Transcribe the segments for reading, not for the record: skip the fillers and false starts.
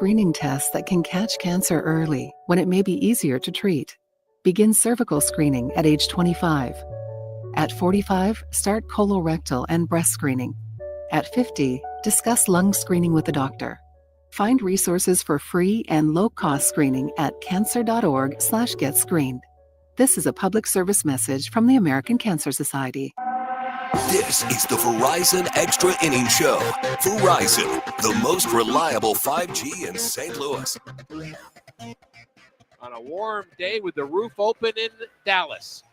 screening tests that can catch cancer early when it may be easier to treat. Begin cervical screening at age 25. At 45, start colorectal and breast screening. At 50, discuss lung screening with a doctor. Find resources for free and low-cost screening at cancer.org/getscreened. This is a public service message from the American Cancer Society. This is the Verizon Extra Innings Show. Verizon, the most reliable 5G in St. Louis. On a warm day with the roof open in Dallas.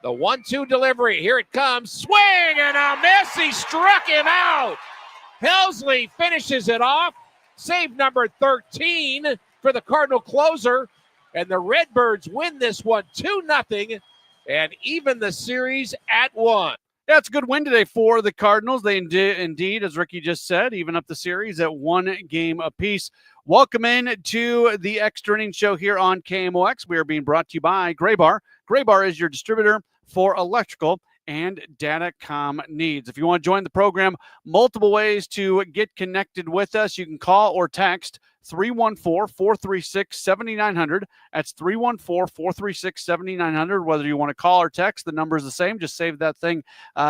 The 1-2 delivery. Here it comes. Swing and a miss. He struck him out. Helsley finishes it off. Save number 13 for the Cardinal closer. And the Redbirds win this one 2-0 and even the series at 1. Yeah, it's a good win today for the Cardinals. They indeed, as Ricky just said, even up the series at 1 game apiece. Welcome in to the Extra Innings Show here on KMOX. We are being brought to you by Gray Bar. Gray Bar is your distributor for electrical and datacom needs. If you want to join the program, multiple ways to get connected with us. You can call or text 314-436-7900. That's 314-436-7900. Whether you want to call or text, the number is the same. Just save that thing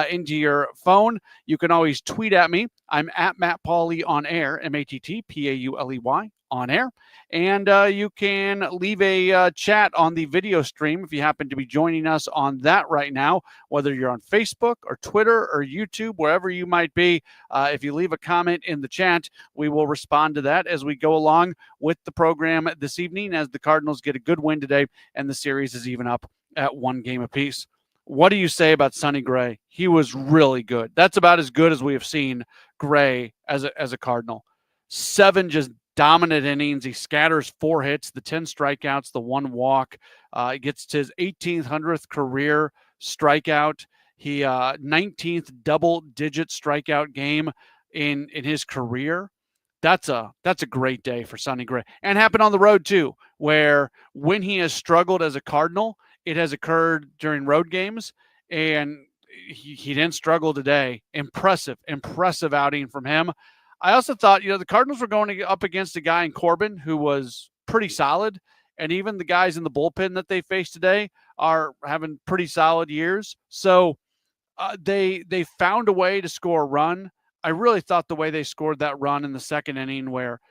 into your phone. You can always tweet at me. I'm at Matt Pauley on air, MattPauley on air. And you can leave a chat on the video stream if you happen to be joining us on that right now, whether you're on Facebook or Twitter or YouTube, wherever you might be. If you leave a comment in the chat, we will respond to that as we go along with the program this evening as the Cardinals get a good win today and the series is even up at 1 game apiece. What do you say about Sonny Gray? He was really good. That's about as good as we have seen Gray as a Cardinal. 7 just dominant innings. He scatters 4 hits, the 10 strikeouts, the 1 walk. He gets to his 1800th career strikeout. He 19th double-digit strikeout game in his career. That's a great day for Sonny Gray. And happened on the road too, where when he has struggled as a Cardinal, it has occurred during road games, and he didn't struggle today. Impressive outing from him. I also thought, the Cardinals were going up against a guy in Corbin who was pretty solid, and even the guys in the bullpen that they faced today are having pretty solid years. So they found a way to score a run. I really thought the way they scored that run in the second inning where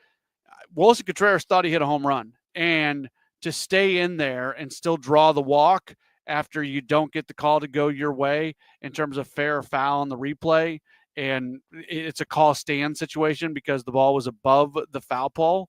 Wilson Contreras thought he hit a home run, and to stay in there and still draw the walk after you don't get the call to go your way in terms of fair or foul on the replay, and it's a call stand situation because the ball was above the foul pole,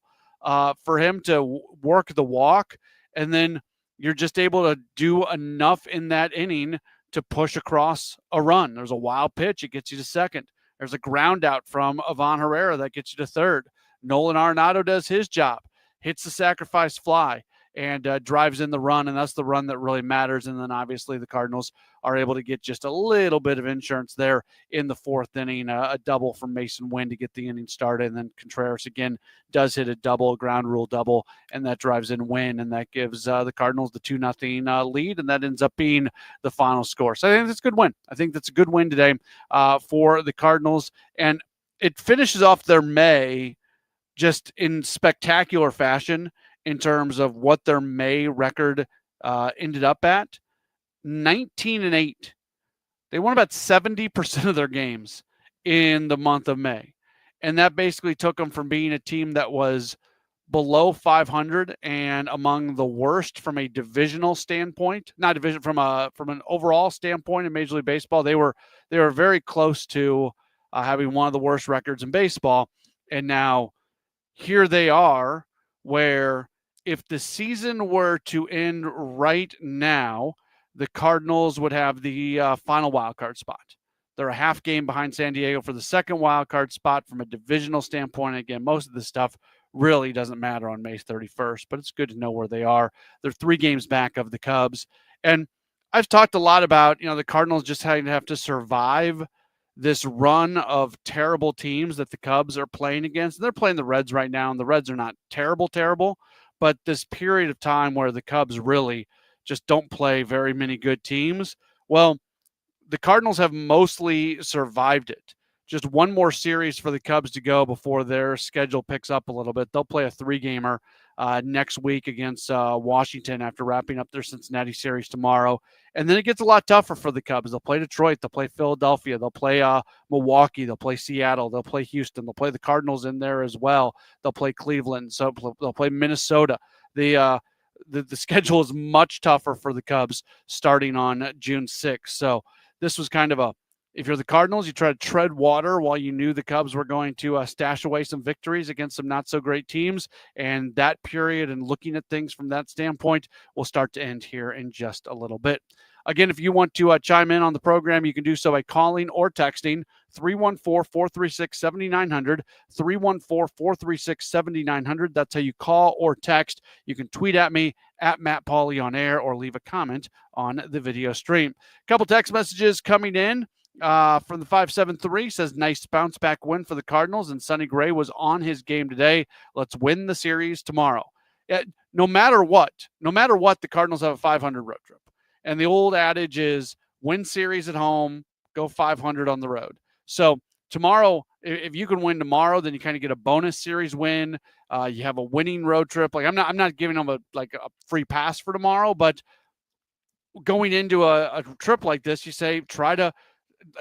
for him to work the walk, and then you're just able to do enough in that inning to push across a run. There's a wild pitch. It gets you to second. There's a ground out from Ivan Herrera that gets you to third. Nolan Arenado does his job, hits the sacrifice fly, and drives in the run, and that's the run that really matters. And then obviously the Cardinals are able to get just a little bit of insurance there in the 4th inning, a double from Mason Wynn to get the inning started. And then Contreras again does hit a double, ground rule double, and that drives in Wynn, and that gives the Cardinals the 2-0 lead, and that ends up being the final score. So I think that's a good win. I think that's a good win today for the Cardinals, and it finishes off their May just in spectacular fashion in terms of what their May record ended up at. 19-8. They won about 70% of their games in the month of May. And that basically took them from being a team that was below 500 and among the worst from a divisional standpoint, from an overall standpoint in Major League Baseball. They were very close to having one of the worst records in baseball. And now here they are, where if the season were to end right now, the Cardinals would have the final wild card spot. They're a half game behind San Diego for the second wild card spot from a divisional standpoint. Again, most of this stuff really doesn't matter on May 31st, but it's good to know where they are. They're 3 games back of the Cubs. And I've talked a lot about, the Cardinals just have to survive this run of terrible teams that the Cubs are playing against. They're playing the Reds right now, and the Reds are not terrible, but this period of time where the Cubs really just don't play very many good teams, well, the Cardinals have mostly survived it. just one more series for the Cubs to go before their schedule picks up a little bit. They'll play a 3-gamer next week against Washington after wrapping up their Cincinnati series tomorrow. And then it gets a lot tougher for the Cubs. They'll play Detroit. They'll play Philadelphia. They'll play Milwaukee. They'll play Seattle. They'll play Houston. They'll play the Cardinals in there as well. They'll play Cleveland. So they'll play Minnesota. The schedule is much tougher for the Cubs starting on June 6th. So this was kind of if you're the Cardinals, you try to tread water while you knew the Cubs were going to stash away some victories against some not-so-great teams. And that period and looking at things from that standpoint will start to end here in just a little bit. Again, if you want to chime in on the program, you can do so by calling or texting 314-436-7900, 314-436-7900. That's how you call or text. You can tweet at me, at Matt Pauley on air, or leave a comment on the video stream. A couple text messages coming in. From the 573 says, nice bounce back win for the Cardinals, and Sonny Gray was on his game today. Let's win the series tomorrow. No matter what, the Cardinals have a 500 road trip. And the old adage is win series at home, go 500 on the road. So tomorrow, if you can win tomorrow, then you kind of get a bonus series win. You have a winning road trip. Like I'm not giving them a free pass for tomorrow, but going into a trip like this, you say try to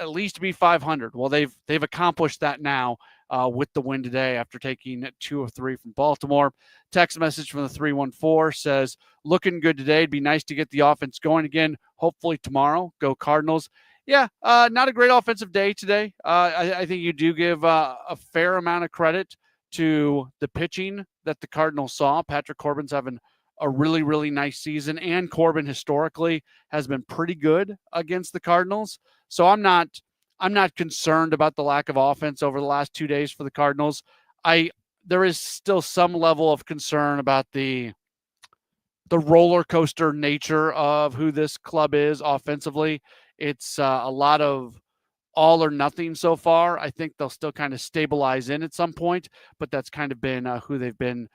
at least be 500. Well, they've accomplished that now with the win today after taking 2 of 3 from Baltimore. Text message from the 314 says, looking good today. It'd be nice to get the offense going again. Hopefully tomorrow. Go Cardinals. Yeah, not a great offensive day today. I think you do give a fair amount of credit to the pitching that the Cardinals saw. Patrick Corbin's having a really, really nice season, and Corbin historically has been pretty good against the Cardinals. So I'm not concerned about the lack of offense over the last 2 days for the Cardinals. There is still some level of concern about the roller coaster nature of who this club is offensively. It's a lot of all or nothing so far. I think they'll still kind of stabilize in at some point, but that's kind of been who they've been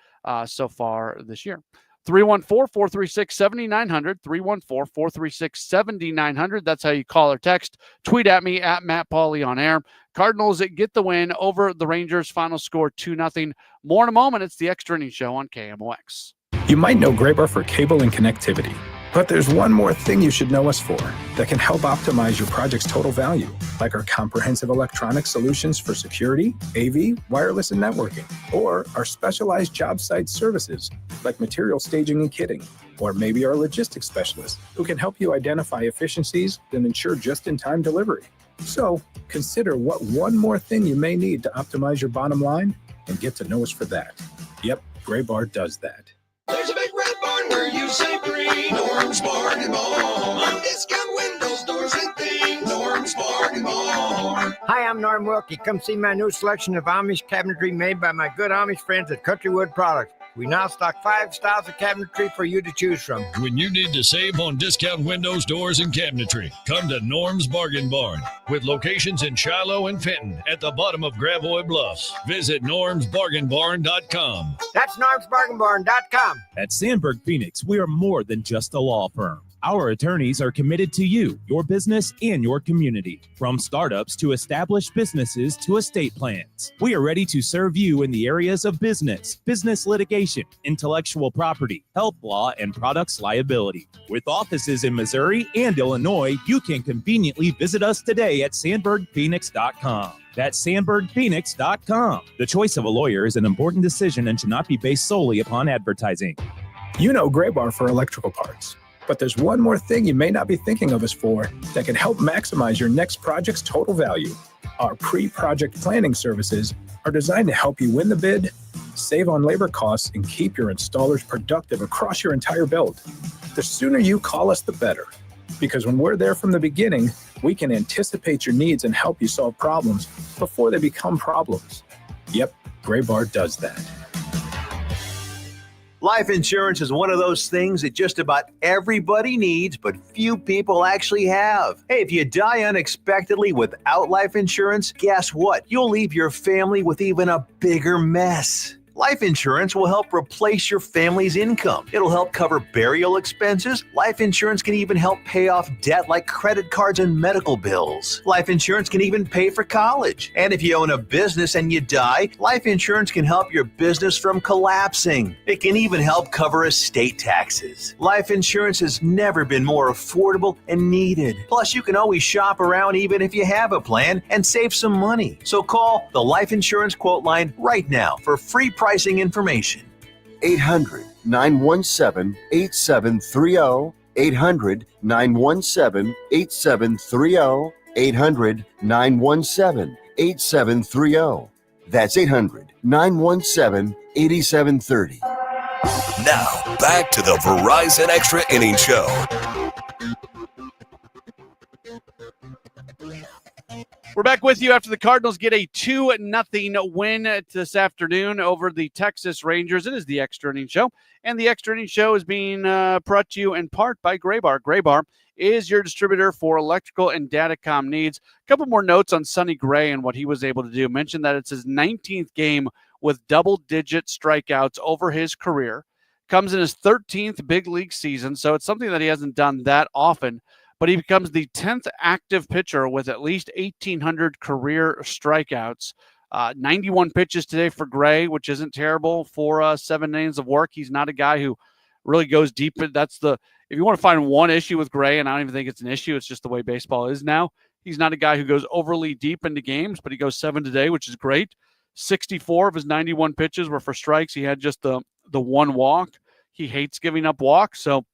so far this year. 314-436-7900, 314-436-7900. That's how you call or text. Tweet at me, at Matt Pauley on air. Cardinals get the win over the Rangers. Final score 2-0. More in a moment. It's the Extra Innings Show on KMOX. You might know Graybar for cable and connectivity, but there's one more thing you should know us for that can help optimize your project's total value, like our comprehensive electronic solutions for security, AV, wireless, and networking, or our specialized job site services, like material staging and kitting, or maybe our logistics specialists who can help you identify efficiencies and ensure just-in-time delivery. So consider what one more thing you may need to optimize your bottom line and get to know us for that. Yep, Graybar does that. There's a big red barn where you say green. Norm's Bargain Barn. Discount windows, doors, and things. Norm's Bargain Barn. Hi, I'm Norm Wilkie. Come see my new selection of Amish cabinetry made by my good Amish friends at Countrywood Products. We now stock 5 styles of cabinetry for you to choose from. When you need to save on discount windows, doors, and cabinetry, come to Norm's Bargain Barn. With locations in Shiloh and Fenton at the bottom of Gravois Bluffs. Visit normsbargainbarn.com. That's normsbargainbarn.com. At Sandberg Phoenix, we are more than just a law firm. Our attorneys are committed to you, your business, and your community. From startups to established businesses to estate plans, we are ready to serve you in the areas of business litigation, intellectual property, health law, and products liability. With offices in Missouri and Illinois, you can conveniently visit us today at sandbergphoenix.com. That's sandbergphoenix.com. The choice of a lawyer is an important decision and should not be based solely upon advertising. You know Graybar for electrical parts. But there's one more thing you may not be thinking of us for that can help maximize your next project's total value. Our pre-project planning services are designed to help you win the bid, save on labor costs, and keep your installers productive across your entire build. The sooner you call us, the better. Because when we're there from the beginning, we can anticipate your needs and help you solve problems before they become problems. Yep, Graybar does that. Life insurance is one of those things that just about everybody needs, but few people actually have. Hey, if you die unexpectedly without life insurance, guess what? You'll leave your family with even a bigger mess. Life insurance will help replace your family's income. It'll help cover burial expenses. Life insurance can even help pay off debt like credit cards and medical bills. Life insurance can even pay for college. And if you own a business and you die, life insurance can help your business from collapsing. It can even help cover estate taxes. Life insurance has never been more affordable and needed. Plus, you can always shop around even if you have a plan and save some money. So call the Life Insurance Quote Line right now for free pricing information. 800-917-8730. 800-917-8730. 800-917-8730. That's 800-917-8730. Now, back to the Verizon Extra Innings Show. We're back with you after the Cardinals get a 2-0 win this afternoon over the Texas Rangers. It is the Extra Innings Show, and the Extra Innings Show is being brought to you in part by Graybar. Graybar is your distributor for electrical and datacom needs. A couple more notes on Sonny Gray and what he was able to do. Mentioned that it's his 19th game with double-digit strikeouts over his career. Comes in his 13th big league season, so it's something that he hasn't done that often. But he becomes the 10th active pitcher with at least 1,800 career strikeouts. 91 pitches today for Gray, which isn't terrible for 7 innings of work. He's not a guy who really goes deep. If you want to find one issue with Gray, and I don't even think it's an issue, it's just the way baseball is now. He's not a guy who goes overly deep into games, but he goes 7 today, which is great. 64 of his 91 pitches were for strikes. He had just the one walk. He hates giving up walks, so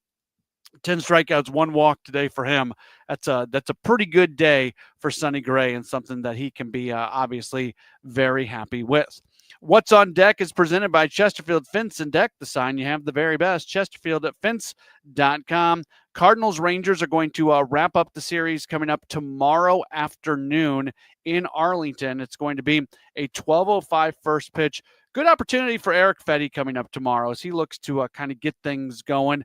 10 strikeouts, 1 walk today for him. That's a pretty good day for Sonny Gray and something that he can be obviously very happy with. What's on Deck is presented by Chesterfield Fence and Deck, the sign you have the very best. Chesterfield@fence.com. Cardinals Rangers are going to wrap up the series coming up tomorrow afternoon in Arlington. It's going to be a 12:05 first pitch. Good opportunity for Eric Fetty coming up tomorrow as he looks to kind of get things going.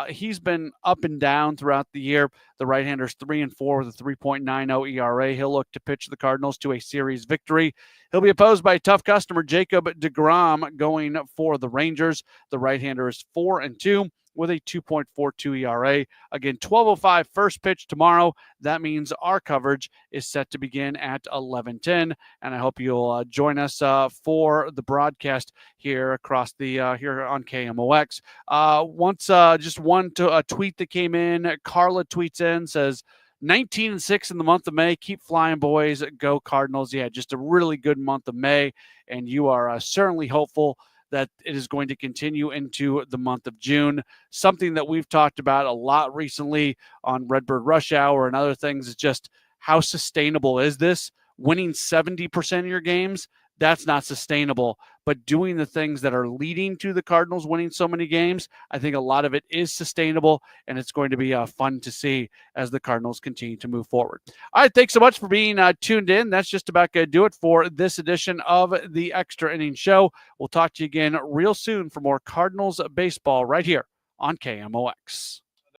He's been up and down throughout the year. The right-hander's 3-4 with a 3.90 ERA. He'll look to pitch the Cardinals to a series victory. He'll be opposed by a tough customer, Jacob deGrom, going for the Rangers. The right-hander is 4-2 with a 2.42 ERA. Again, 12:05 first pitch tomorrow. That means our coverage is set to begin at 11:10, and I hope you'll join us for the broadcast here across the here on KMOX. A tweet that came in. Carla tweets in, says 19-6 in the month of May. Keep flying, boys. Go Cardinals. Yeah, just a really good month of May, and you are certainly hopeful that it is going to continue into the month of June. Something that we've talked about a lot recently on Redbird Rush Hour and other things is just how sustainable is this? Winning 70% of your games, that's not sustainable. But doing the things that are leading to the Cardinals winning so many games, I think a lot of it is sustainable, and it's going to be fun to see as the Cardinals continue to move forward. All right, thanks so much for being tuned in. That's just about going to do it for this edition of the Extra Innings Show. We'll talk to you again real soon for more Cardinals baseball right here on KMOX.